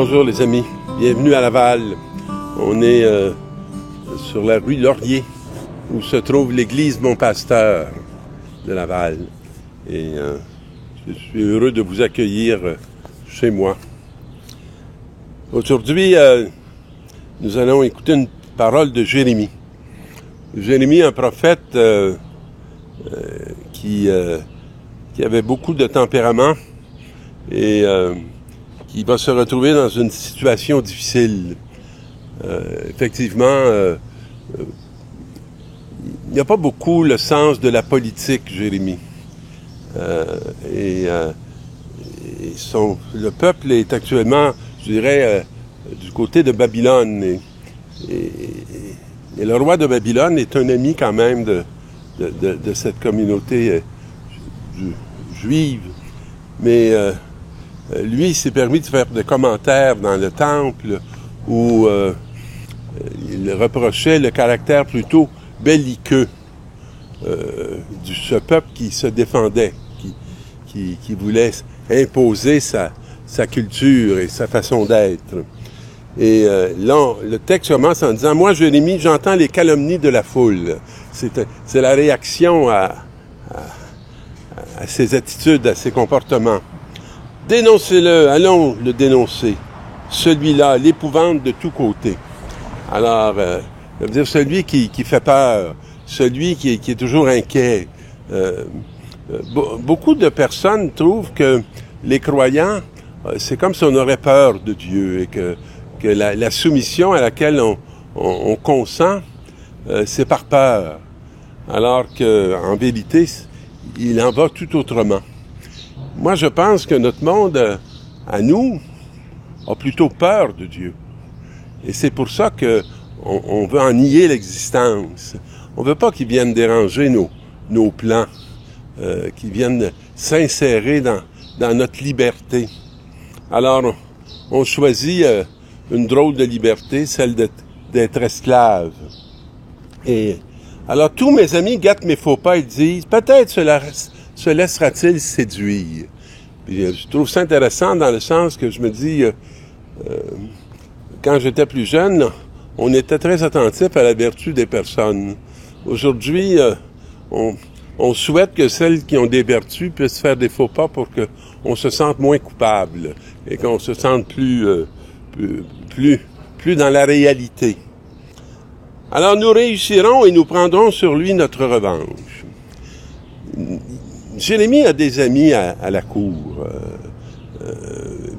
Bonjour les amis, bienvenue à Laval. On est sur la rue Laurier où se trouve l'église Mon Pasteur de Laval. Et je suis heureux de vous accueillir chez moi. Aujourd'hui, nous allons écouter une parole de Jérémie. Jérémie, un prophète qui avait beaucoup de tempérament et qui va se retrouver dans une situation difficile. Effectivement, il n'y a pas beaucoup le sens de la politique, Jérémie. Le peuple est actuellement, je dirais, du côté de Babylone. Et le roi de Babylone est un ami quand même de cette communauté juive. Mais lui, il s'est permis de faire des commentaires dans le temple où il reprochait le caractère plutôt belliqueux de ce peuple qui se défendait, qui voulait imposer sa culture et sa façon d'être. Et là, le texte commence en disant « Moi, Jérémie, j'entends les calomnies de la foule. » C'est la réaction à ses attitudes, à ses comportements. « Dénoncez-le, allons le dénoncer. Celui-là, l'épouvante de tous côtés. » Alors, ça veut dire celui qui fait peur, celui qui est toujours inquiet. Beaucoup de personnes trouvent que les croyants, c'est comme si on aurait peur de Dieu et que la soumission à laquelle on consent, c'est par peur. Alors qu'en vérité, il en va tout autrement. Moi, je pense que notre monde, à nous, a plutôt peur de Dieu. Et c'est pour ça qu'on veut en nier l'existence. On veut pas qu'il vienne déranger nos plans, qu'il vienne s'insérer dans notre liberté. Alors, on choisit une drôle de liberté, celle d'être esclave. Et alors, tous mes amis gâtent mes faux pas et disent, peut-être se laissera-t-il séduire. Puis, je trouve ça intéressant dans le sens que je me dis, quand j'étais plus jeune, on était très attentif à la vertu des personnes. Aujourd'hui, on souhaite que celles qui ont des vertus puissent faire des faux pas pour qu'on se sente moins coupable et qu'on se sente plus dans la réalité. Alors nous réussirons et nous prendrons sur lui notre revanche. Jérémie a des amis à la cour.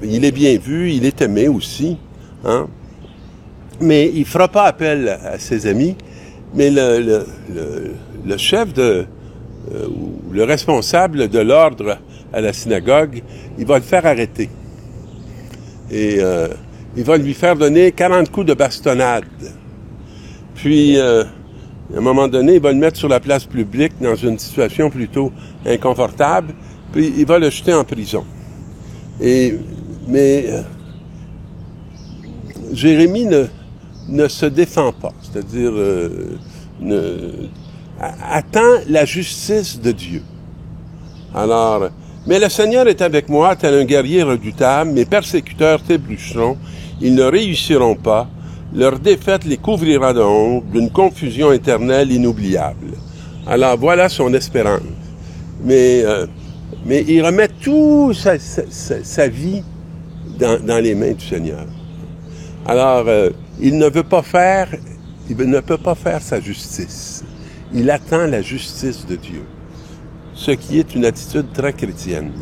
Il est bien vu, il est aimé aussi. Hein? Mais il fera pas appel à ses amis. Mais le chef ou le responsable de l'ordre à la synagogue, il va le faire arrêter. Et il va lui faire donner 40 coups de bastonnade. Puis, à un moment donné, il va le mettre sur la place publique dans une situation plutôt inconfortable, puis il va le jeter en prison. Mais Jérémie ne se défend pas, c'est-à-dire attend la justice de Dieu. Alors, mais le Seigneur est avec moi, tel un guerrier redoutable, mes persécuteurs t'ébloucheront, ils ne réussiront pas, leur défaite les couvrira de honte, d'une confusion éternelle inoubliable. Alors voilà son espérance. Mais il remet toute sa vie dans les mains du Seigneur. Alors, il ne peut pas faire sa justice. Il attend la justice de Dieu. Ce qui est une attitude très chrétienne.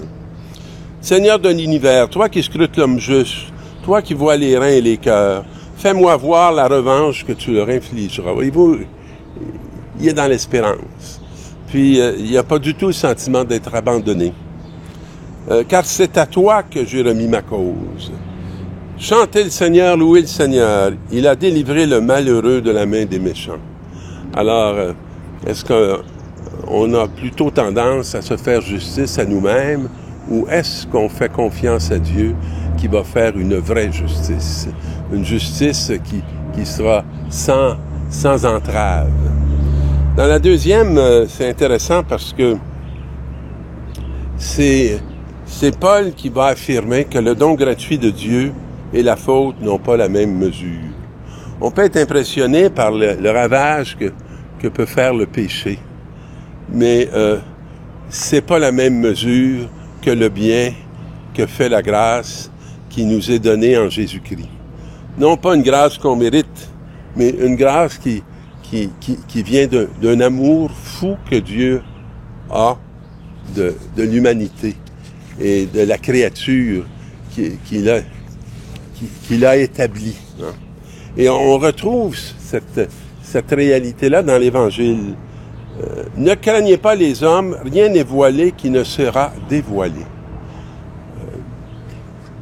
Seigneur de l'univers, toi qui scrutes l'homme juste, toi qui vois les reins et les cœurs, fais-moi voir la revanche que tu leur infligeras. Voyez-vous, il est dans l'espérance. Puis, il n'y a pas du tout le sentiment d'être abandonné. Car c'est à toi que j'ai remis ma cause. Chantez le Seigneur, louez le Seigneur. Il a délivré le malheureux de la main des méchants. Alors, est-ce qu'on a plutôt tendance à se faire justice à nous-mêmes ou est-ce qu'on fait confiance à Dieu qui va faire une vraie justice? Une justice qui sera sans entrave. Dans la deuxième, c'est intéressant parce que c'est Paul qui va affirmer que le don gratuit de Dieu et la faute n'ont pas la même mesure. On peut être impressionné par le ravage que peut faire le péché, mais c'est pas la même mesure que le bien que fait la grâce qui nous est donnée en Jésus-Christ. Non pas une grâce qu'on mérite, mais une grâce qui vient d'un amour fou que Dieu a de l'humanité et de la créature qu'il a établie. Hein. Et on retrouve cette réalité-là dans l'Évangile. Ne craignez pas les hommes, rien n'est voilé qui ne sera dévoilé.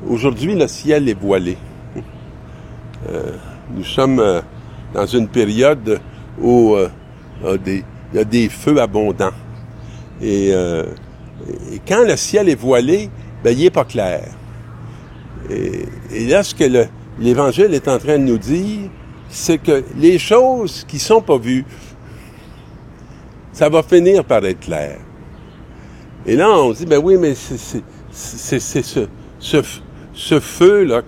Aujourd'hui, le ciel est voilé. Nous sommes dans une période où il y a des feux abondants. Et quand le ciel est voilé, ben, il n'est pas clair. Et là, ce que l'Évangile est en train de nous dire, c'est que les choses qui sont pas vues, ça va finir par être clair. Et là, on se dit, ben oui, mais c'est ce feu-là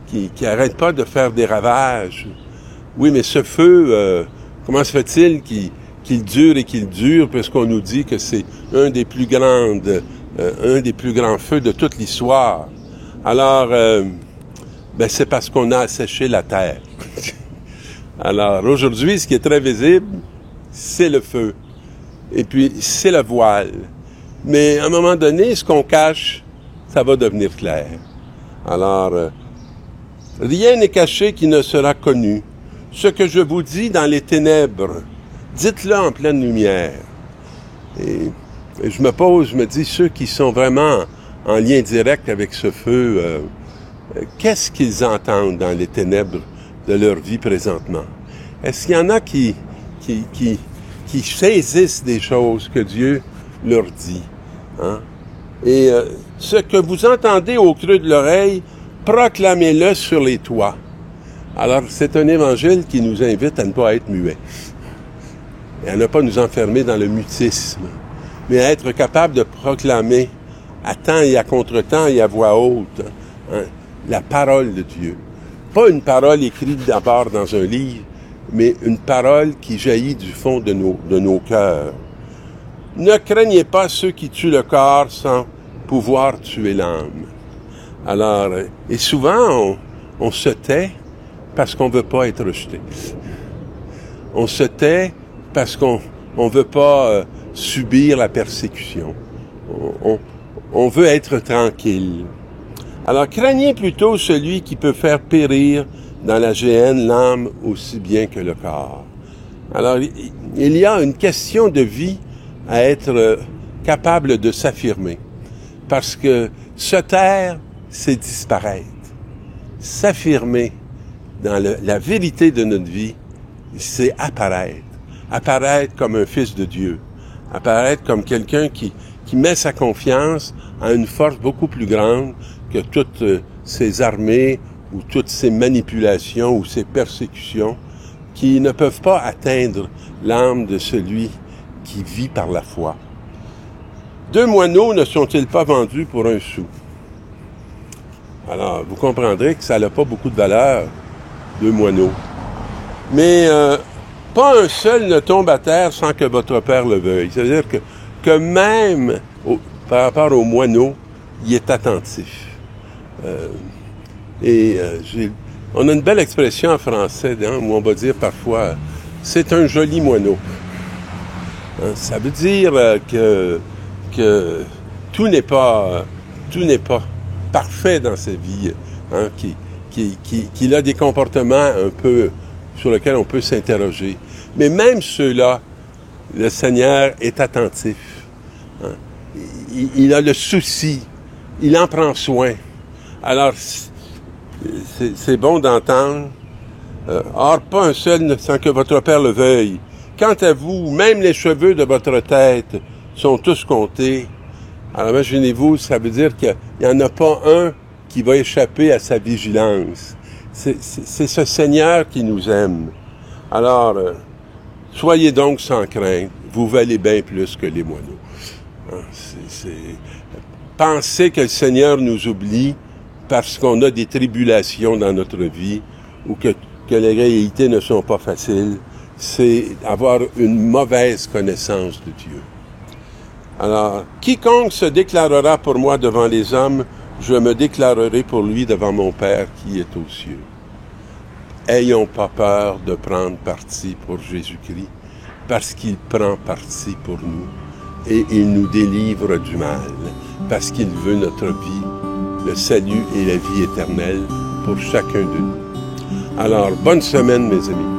qui arrête pas de faire des ravages. Oui, mais ce feu, comment se fait-il qu'il dure, puisqu'on nous dit que c'est un des plus grands feux de toute l'histoire. Alors, ben c'est parce qu'on a asséché la terre. Alors, aujourd'hui, ce qui est très visible, c'est le feu. Et puis, c'est le voile. Mais à un moment donné, ce qu'on cache, ça va devenir clair. Alors, rien n'est caché qui ne sera connu. Ce que je vous dis dans les ténèbres, dites-le en pleine lumière. Et je me dis, ceux qui sont vraiment en lien direct avec ce feu, qu'est-ce qu'ils entendent dans les ténèbres de leur vie présentement? Est-ce qu'il y en a qui saisissent des choses que Dieu leur dit? Hein? Et ce que vous entendez au creux de l'oreille, proclamez-le sur les toits. Alors, c'est un évangile qui nous invite à ne pas être muets. Et à ne pas nous enfermer dans le mutisme, mais à être capable de proclamer à temps et à contre-temps et à voix haute, hein, la parole de Dieu. Pas une parole écrite d'abord dans un livre, mais une parole qui jaillit du fond de nos cœurs. Ne craignez pas ceux qui tuent le corps sans pouvoir tuer l'âme. Alors, et souvent, on se tait parce qu'on veut pas être rejeté. On se tait parce qu'on veut pas subir la persécution. On veut être tranquille. Alors, craignez plutôt celui qui peut faire périr dans la géhenne l'âme aussi bien que le corps. Alors, il y a une question de vie à être capable de s'affirmer. Parce que se taire, c'est disparaître. S'affirmer dans la vérité de notre vie, c'est apparaître. Apparaître comme un fils de Dieu. Apparaître comme quelqu'un qui met sa confiance en une force beaucoup plus grande que toutes ces armées ou toutes ces manipulations ou ces persécutions qui ne peuvent pas atteindre l'âme de celui qui vit par la foi. 2 moineaux ne sont-ils pas vendus pour 1 sou? Alors, vous comprendrez que ça n'a pas beaucoup de valeur, 2 moineaux. Mais pas un seul ne tombe à terre sans que votre Père le veuille. C'est-à-dire que même par rapport aux moineaux, il est attentif. On a une belle expression en français, hein, où on va dire parfois « c'est un joli moineau ». Hein, ça veut dire que tout n'est pas parfait dans sa vie, hein, qu'il a des comportements un peu sur lesquels on peut s'interroger. Mais même ceux-là, le Seigneur est attentif. Hein. Il a le souci, il en prend soin. Alors, c'est bon d'entendre. Or, pas un seul sans que votre Père le veuille. Quant à vous, même les cheveux de votre tête sont tous comptés. Alors, imaginez-vous, ça veut dire qu'il n'y en a pas un qui va échapper à sa vigilance. C'est ce Seigneur qui nous aime. Alors, soyez donc sans crainte. Vous valez bien plus que les moineaux. Pensez que le Seigneur nous oublie parce qu'on a des tribulations dans notre vie ou que les réalités ne sont pas faciles, c'est avoir une mauvaise connaissance de Dieu. Alors, quiconque se déclarera pour moi devant les hommes, je me déclarerai pour lui devant mon Père qui est aux cieux. Ayons pas peur de prendre parti pour Jésus-Christ, parce qu'il prend parti pour nous et il nous délivre du mal, parce qu'il veut notre vie, le salut et la vie éternelle pour chacun de nous. Alors, bonne semaine, mes amis.